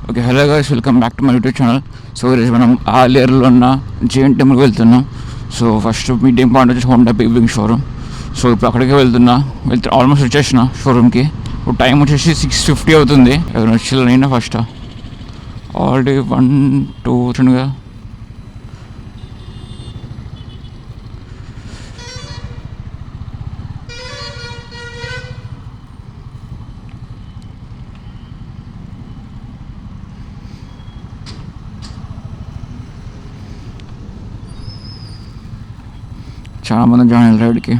Okay, hello guys, welcome back to my YouTube channel. So ఈరోజు మనం ఆలేరులో ఉన్న జైన్ టెంపుల్కి వెళ్తున్నాం. సో ఫస్ట్ మీటింగ్ పాయింట్ వచ్చి Honda big big showroom. So ఇప్పుడు అక్కడికి ఆల్మోస్ట్ వచ్చేసిన షోరూమ్కి. ఇప్పుడు టైం వచ్చేసి 6:50 అవుతుంది. ఎవరైనా వచ్చి నేను ఫస్ట్ ఆల్రెడీ 1-2 వచ్చిందిగా. చాలా మంది జాయిన్ అయ్యారు రైడ్కి.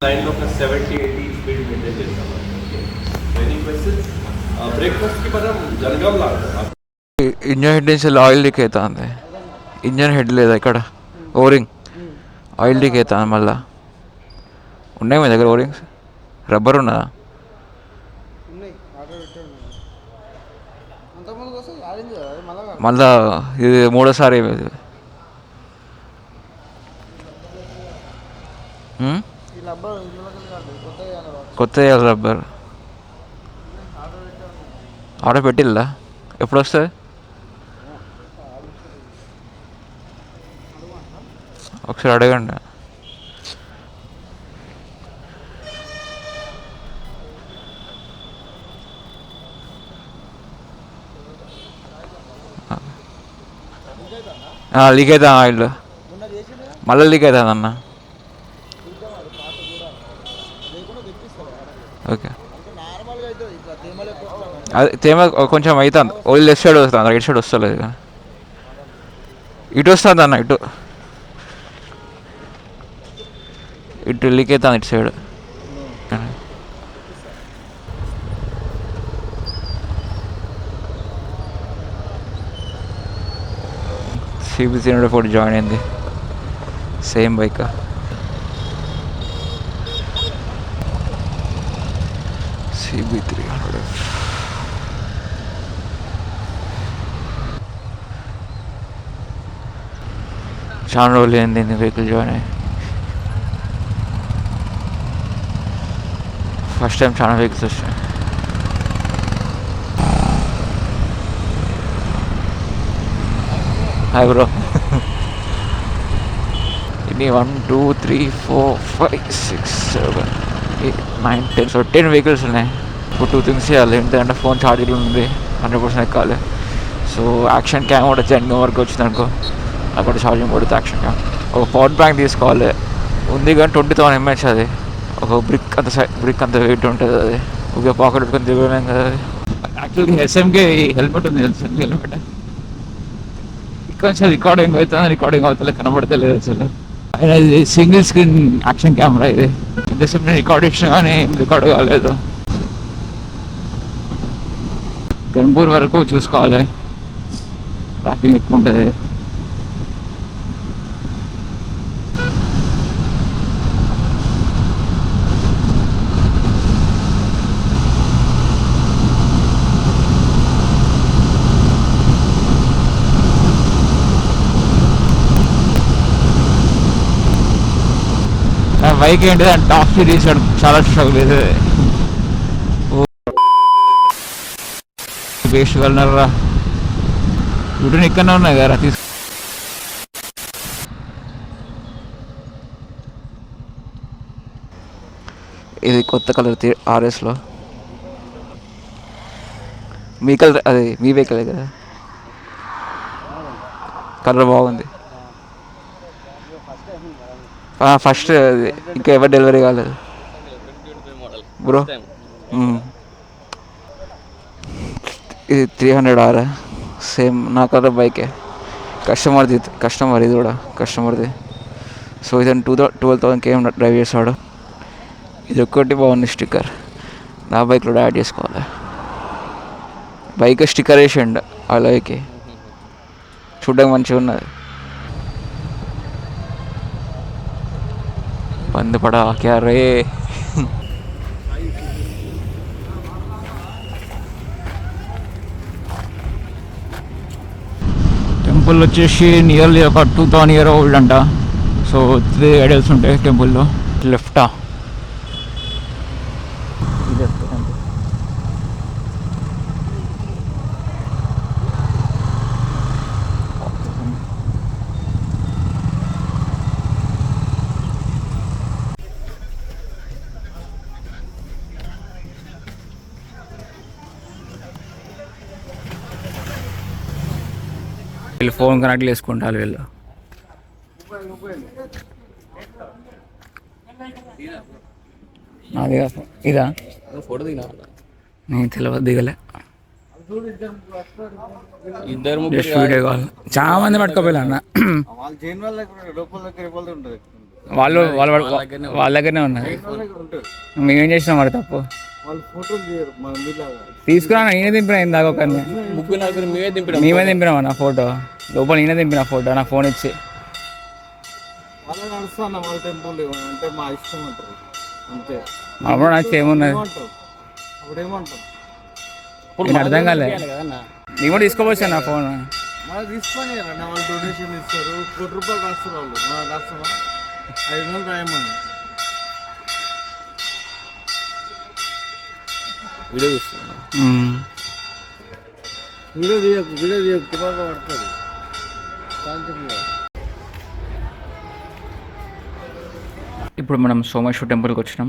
లైన్లో ఒక 70-80 స్పీడ్ మెయింటైన్ చేస్తాం. Any questions? బ్రేక్ఫాస్ట్కి మనం జనగాం లాగా ఇంజన్ హెడ్ నుంచి ఆయిల్ లీక్ అవుతుంది. ఇంజన్ హెడ్ లేదా ఇక్కడ ఓరింగ్ ఆయిల్ లీక్ అవుతుంది. మళ్ళీ ఉన్నాయి మీ దగ్గర ఓరింగ్స్? రబ్బర్ ఉన్నదా? మళ్ళా ఇది మూడోసారి కొత్త రబ్బర్ ఆర్డర్ పెట్టిల్లా? ఎప్పుడు వస్తుంది? ఒకసారి అడగండి. లీక్ అవుతా ఆయిల్, మళ్ళీ లీక్ అవుతుంది అన్న. ఓకే, అది తేమ కొంచెం అవుతుంది. ఓయిల్ లెఫ్ట్ సైడ్ వస్తుంది, రైట్ సైడ్ వస్తలేదు. ఇటు వస్తుంది అన్న, ఇటు లీక్ అవుతుంది ఇటు సైడ్. CB304 జాయిన్ అయింది, సేమ్ బైక్. CB300 చాలా రోజులు ఏంది వెహికల్ జాయిన్ అయ్యి. ఫస్ట్ టైం చాలా వెహికల్స్ వచ్చాయి. Hi bro. ఇది 1 2 3 4 5 6 7 8 9 10. సో 10 వెహికల్స్ ఉన్నాయి. ఇప్పుడు 2 థింగ్స్ చేయాలి. ఏంటంటే ఫోన్ ఛార్జింగ్ ఉంది, 100% ఎక్కాలి. సో యాక్షన్ క్యామ్ కూడా జెన్గా వరకు వచ్చిందనుకో, అక్కడ ఛార్జింగ్ పడుతుంది. యాక్షన్ క్యామ్, ఒక పవర్ బ్యాంక్ తీసుకోవాలి. ఉంది కానీ 20,000 mAh. అది ఒక బ్రిక్ అంత వెయిట్ ఉంటుంది. అది ఒక పాకెట్ పెట్టుకొని తిరగలేం కదా. అది యాక్చువల్గా SMK హెల్మెట్ ఉంది, హెల్మెట్ కొంచెం రికార్డింగ్ అవుతుంది, కనబడితే లేదు అసలు. ఇది సింగిల్ స్క్రీన్ యాక్షన్ కెమెరా. ఇది ఇంతసేపు నేను రికార్డ్ ఇచ్చిన కానీ రికార్డ్ కాలేదు. గన్పూర్ వరకు చూసుకోవాలి, ట్రాఫిక్ ఎక్కువ ఉంటుంది. బైక్ ఏంటిది అంటే టాప్ స్పీడ్ తీసాడు, చాలా స్ట్రగుల్ ఇది. వేస్ట్ వెళ్ళినారా, యూటర్న్ ఇక్కడనే ఉన్నాయి కదా తీసుకు. ఇది కొత్త కలర్ RSలో. మీ కలర్, అది మీ వెహికలే కదా, కలర్ బాగుంది. ఫస్ట్ ఇంకా ఎవరు డెలివరీ కాలేదు బ్రో. ఇది 300R, సేమ్ నా కలర్ బైకే. కస్టమర్ ఇది కూడా కస్టమర్ది. సో ఇదని 12,000 km డ్రైవ్ చేస్తాడు. ఇది ఒక్కటి బాగుంది స్టిక్కర్, నా బైక్లో యాడ్ చేసుకోవాలి. బైక్ స్టిక్కర్ వేసిండు అలాగే, చూడడానికి మంచిగా ఉన్నది. बंद पड़ा क्या रे. టెంపుల్ వచ్చేసి నియర్లీ ఒక 2000 year ఓల్డ్ అంట. సో 3 ఐడల్స్ ఉంటాయి టెంపుల్లో. లెఫ్టా వీళ్ళు ఫోన్ కనెక్ట్ చేసుకుంటారు వీళ్ళు. అదే ఇదా ఫోటో దిగినా నేను తెలియదు, దిగలే. ఇద్దరు జస్ట్ వీడియో కాల్. చాలా మంది పట్టుకోపోయారు అన్న. వాళ్ళు వాళ్ళ వాళ్ళ దగ్గరనే ఉన్నారు. మేమేం చేసినాం మరి తప్పు తీసుకురా. నేనే దింపినా ఇందాక ఒకరిని. ముగ్గురు నలుగురు మేమే దింపినామా నా ఫోటో లోపల. నేనే దింపిన ఫోటో నా ఫోన్ ఇచ్చి. అప్పుడు నాకు ఏమున్నది నేను అర్థం కాలే. నేను కూడా తీసుకోవచ్చు నా ఫోన్. తీసుకొని వాళ్ళు డొనేషన్ ఇస్తారు, ₹1 రాస్తారు వాళ్ళు. రాస్తామా 500 రాయమని. వీడియో చూస్తున్నా. వీడియో తీయకు తుపాగా పడుతుంది. ఇప్పుడు మనం సోమేశ్వర్ టెంపుల్కి వచ్చినాం.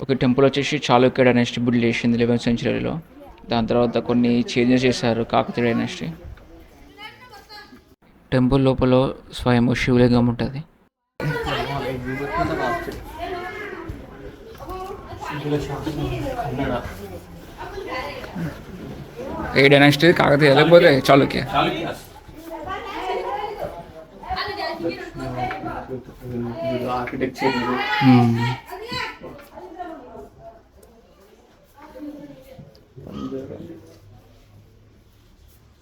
ఒక టెంపుల్ వచ్చేసి చాళుక్య డైనాసిటీ బిల్డ్ చేసింది 11th centuryలో. దాని తర్వాత కొన్ని చేంజెస్ చేశారు కాకతీయ డైనాసిటీ. టెంపుల్ లోపల స్వయం శివలింగం ఉంటుంది. ఏ డైనాసిటీ? కాకతీయ లేకపోతే చాళుక్య? ఆర్కిటెక్చర్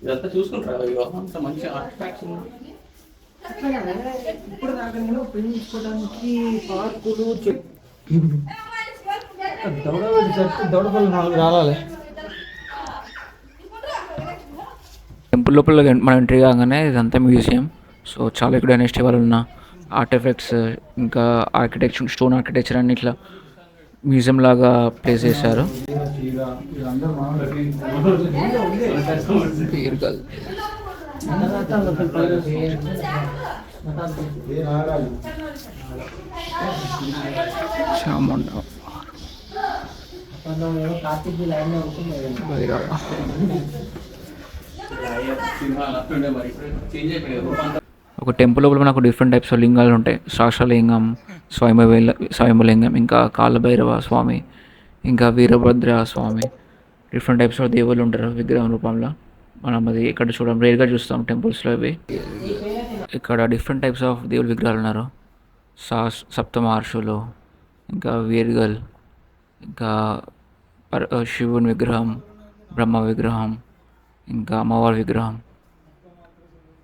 ఇదంతా చూసుకుంటారా? అంత మంచి ఆర్టిఫాక్ట్స్ ఇప్పుడు దాకా నేను పెంచుకోవడానికి పార్కులు దౌడపల్లి 4 రావాలి. టెంపుల్ లోపల మనం ఎంట్రీ కాగానే ఇదంతా మ్యూజియం. సో చాళుక్య డైనాసిటీ వాళ్ళు ఉన్న ఆర్టిఫాక్ట్స్ ఇంకా ఆర్కిటెక్చర్, స్టోన్ ఆర్కిటెక్చర్ అన్ని ఇట్లా మ్యూజియం లాగా ప్లేస్ చేశారు. చాముండా ఒక టెంపుల్ లోపల మనకు డిఫరెంట్ టైప్స్ ఆఫ్ లింగాలు ఉంటాయి. శాస్త్రలింగం, స్వయంభులింగం, ఇంకా కాలభైరవ స్వామి, ఇంకా వీరభద్ర స్వామి. డిఫరెంట్ టైప్స్ ఆఫ్ దేవుళ్ళు ఉంటారు విగ్రహం రూపంలో. మనం అది ఇక్కడ రేర్గా చూస్తాం టెంపుల్స్లో. ఇవి ఇక్కడ డిఫరెంట్ టైప్స్ ఆఫ్ దేవుళ్ళ విగ్రహాలు ఉన్నారు. సప్తమహర్షులు, ఇంకా వీర్గల్, ఇంకా శివుని విగ్రహం, బ్రహ్మ విగ్రహం, ఇంకా అమ్మవారి విగ్రహం.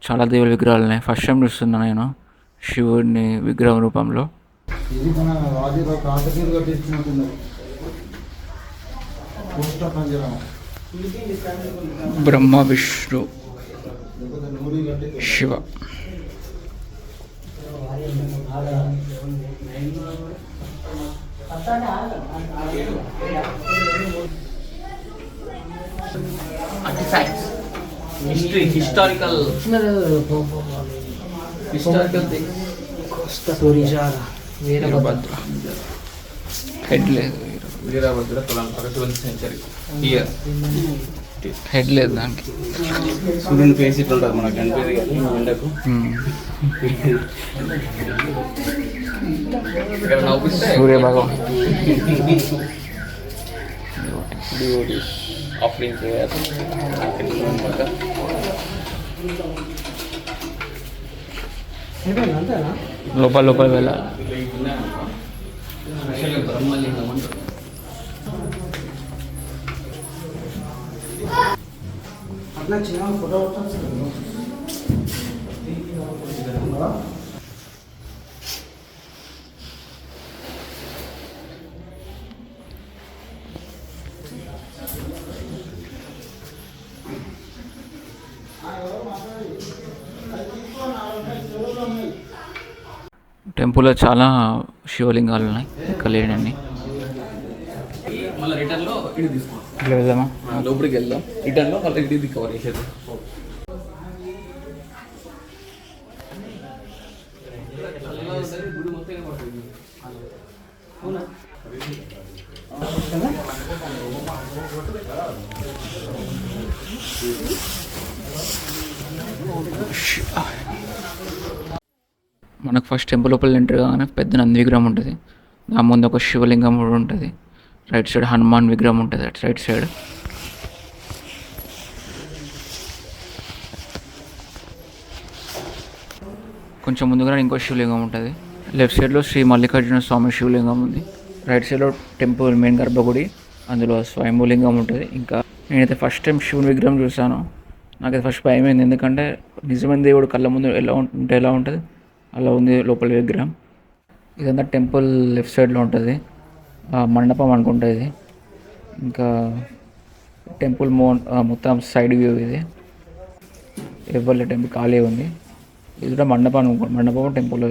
చాలా దేవుళ్ళ విగ్రహాలు ఉన్నాయి. ఫస్ట్ టైం చూస్తున్నా నేను శివుడిని విగ్రహం రూపంలో. బ్రహ్మ, విష్ణు, శివ. హిస్టారికల్ వీరభద్ర హెడ్ లేదు. Veerabhadra 12th century year. Head లేదు దానికి. సూర్యుని ఫేస్ ఇట్లా ఉంటుంది మనకు కనిపేది కానీ ఎండకు. సూర్య భగవాన్ ఆఫరింగ్ చేయాలి. లోపల వెళ్ళాలి. బ్రహ్మలింగం అంటారు. టెంపుల్లో చాలా శివలింగాలు ఉన్నాయి, ఇక్కడ లేనండి. మళ్ళీ రిటర్న్లో ఇది తీసుకో, ఇక్కడ వెళ్దామా? లోపలికి వెళ్దాం. రిటర్న్లో మళ్ళీ ఇది కవర్ చేసేది. మనకు ఫస్ట్ టెంపుల్ లోపల ఎంటర్ కాగానే పెద్ద నంది విగ్రహం ఉంటుంది, దాని ముందు ఒక శివలింగం కూడా ఉంటుంది, రైట్ సైడ్ హనుమాన్ విగ్రహం ఉంటుంది అటు రైట్ సైడ్. కొంచెం ముందుగా ఇంకో శివలింగం ఉంటుంది, లెఫ్ట్ సైడ్లో శ్రీ మల్లికార్జున స్వామి శివలింగం ఉంది, రైట్ సైడ్లో టెంపుల్ మెయిన్ గర్భగుడి, అందులో స్వయంభూలింగం ఉంటుంది. ఇంకా నేనైతే ఫస్ట్ టైం శివుని విగ్రహం చూసాను, నాకైతే ఫస్ట్ భయం అయింది, ఎందుకంటే నిజమైన దేవుడు కళ్ళ ముందు ఎలా ఉంటుంది అలా ఉంది లోపల విగ్రహం. ఇదంతా టెంపుల్ లెఫ్ట్ సైడ్లో ఉంటుంది, మండపం అనుకుంటుంది. ఇంకా టెంపుల్ మొత్తం సైడ్ వ్యూ ఇది, ఎవరి టెంపుల్ ఖాళీ ఉంది. ఇది కూడా మండపం టెంపుల్.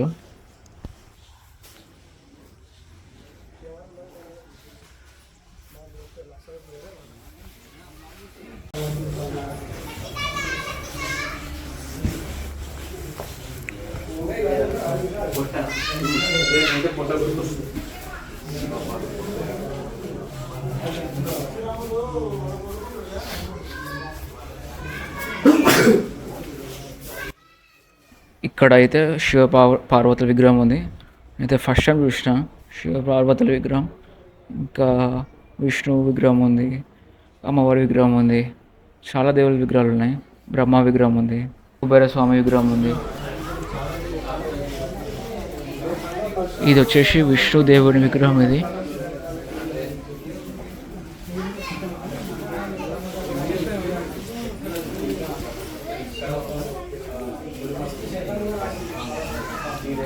ఇక్కడ అయితే శివ పార్వతుల విగ్రహం ఉంది, అయితే ఫస్ట్ టైం చూసిన శివ పార్వతుల విగ్రహం. ఇంకా విష్ణు విగ్రహం ఉంది, అమ్మవారి విగ్రహం ఉంది, చాలా దేవుళ్ళ విగ్రహాలు ఉన్నాయి, బ్రహ్మ విగ్రహం ఉంది, కుబేర స్వామి విగ్రహం ఉంది. ఇది వచ్చేసి విష్ణు దేవుని విగ్రహం. ఇది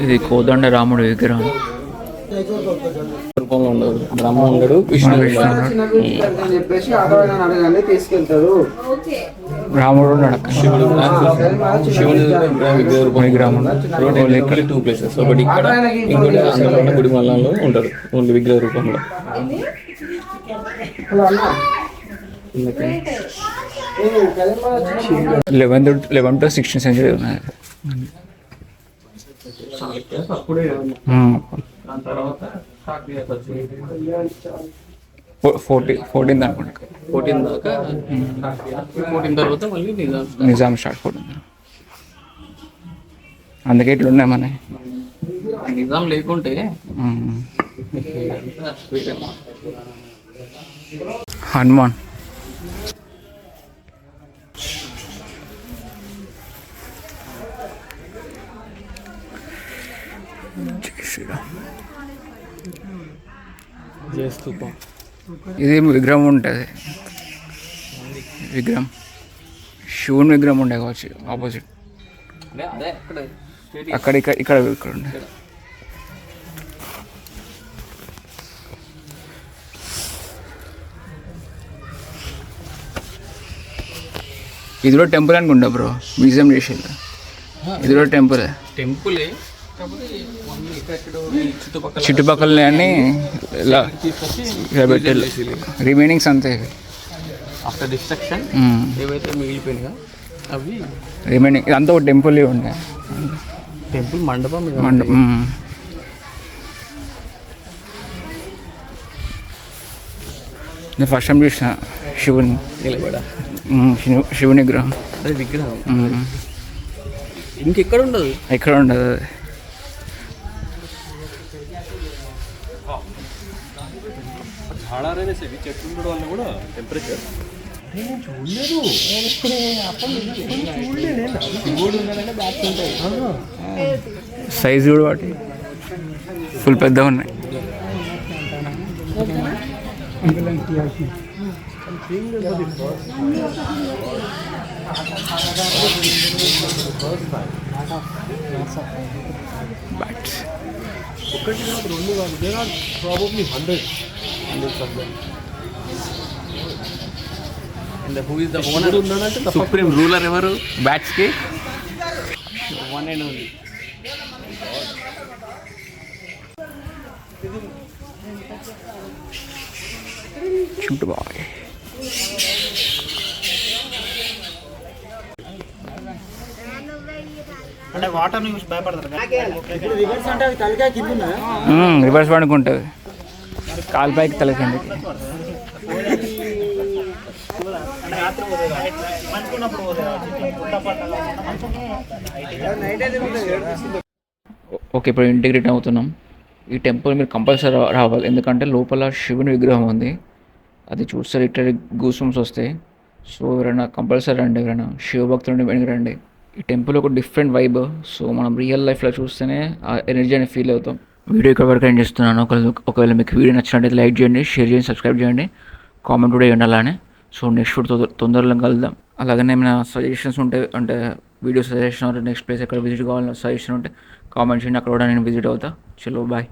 ఇది కోదండ రాముడి విగ్రహం. రూపంలో ఉండదు, బ్రహ్మ ఉండడు, విష్ణు చెప్పేసి అడగండి తీసుకెళ్తారు. రాముడు శివుడు విగ్రహం 2 ప్లేసెస్, ఒకటి ఇక్కడ, ఇంకోటి అందులో ఉన్న గుడి మల్లంలో ఉంటారు ఓన్లీ విగ్రహ రూపంలో. 11th to 16th century ఉన్నాయి. 14 అనుకుంటా, 14 దాకా. 14 తర్వాత మళ్ళీ నిజాం స్టార్ట్ 14. అందుకే ఇట్లా ఉన్నాయి మన నిజాం లేకుంటే. హనుమాన్ ఇది విగ్రహం ఉంటుంది, విగ్రహం శివుని విగ్రహం ఉండే కావచ్చు ఆపోజిట్, అక్కడ ఇక్కడ ఉండే. ఇది కూడా టెంపుల్ అనుకుంటా బ్రో, మ్యూజియం చేసింది. ఇది కూడా టెంపులే చుట్టుపక్కల అన్ని ఇలా పెట్టారు, రిమైనింగ్స్ అంతే. ఆఫ్టర్ డిస్ట్రక్షన్ ఏవైతే మిగిలిపోయినాయో అవి రిమైనింగ్, ఇదంతా ఒక టెంపుల్ ఉండే, టెంపుల్ మండపం. నేను ఫస్ట్ టైం చూసిన శివుని శివుని విగ్రహం. ఇంకెక్కడ ఉండదు, ఎక్కడ ఉండదు. झाड़ा रहने से भी చెట్లు ఉండడం వల్ల కూడా టెంపరేచర్ సైజ్ కూడా వాటి ఫుల్ పెద్దగా ఉన్నాయి. బ్యాట్స్. ఒకటి కాదు, రెండు కాదు, there are probably hundreds of them. And who is the owner? Supreme ruler ఎవరు బ్యాట్స్ కి? One and only. Chintu boy. అంటే వాటర్ ని భయపడతారు. రివర్స్ పడుకుంటుంది, కాలు పైకి తల కిందకి. ఓకే, ఇప్పుడు ఇంటికి రిటర్న్ అవుతున్నాం. ఈ టెంపుల్ మీరు కంపల్సరీ రావాలి, ఎందుకంటే లోపల శివుని విగ్రహం ఉంది. అది చూస్తే లిటరల్లీ గూస్బంప్స్ వస్తాయి. సో ఎవరైనా కంపల్సరీ రండి, ఎవరైనా శివభక్తులు వెనక్కి రండి. ఈ టెంపుల్ ఒక డిఫరెంట్ వైబ్. సో మనం రియల్ లైఫ్లో చూస్తేనే ఆ ఎనర్జీ అనేది ఫీల్ అవుతాం. వీడియో ఇక్కడ వరకు ఎండ్ చేస్తున్నాను. ఒకవేళ మీకు వీడియో నచ్చినట్టయితే లైక్ చేయండి, షేర్ చేయండి, సబ్స్క్రైబ్ చేయండి, కామెంట్ కూడా చేయండి అలానే. సో నెక్స్ట్ తొందరలో కలుద్దాం. అలాగనే ఏమైనా సజెషన్స్ ఉంటే, అంటే వీడియో సజెషన్ నెక్స్ట్ ప్లేస్ ఎక్కడ విజిట్ కావాలన్న సజెషన్ ఉంటే కామెంట్ చేయండి, అక్కడ కూడా నేను విజిట్ అవుతా. చలో బాయ్.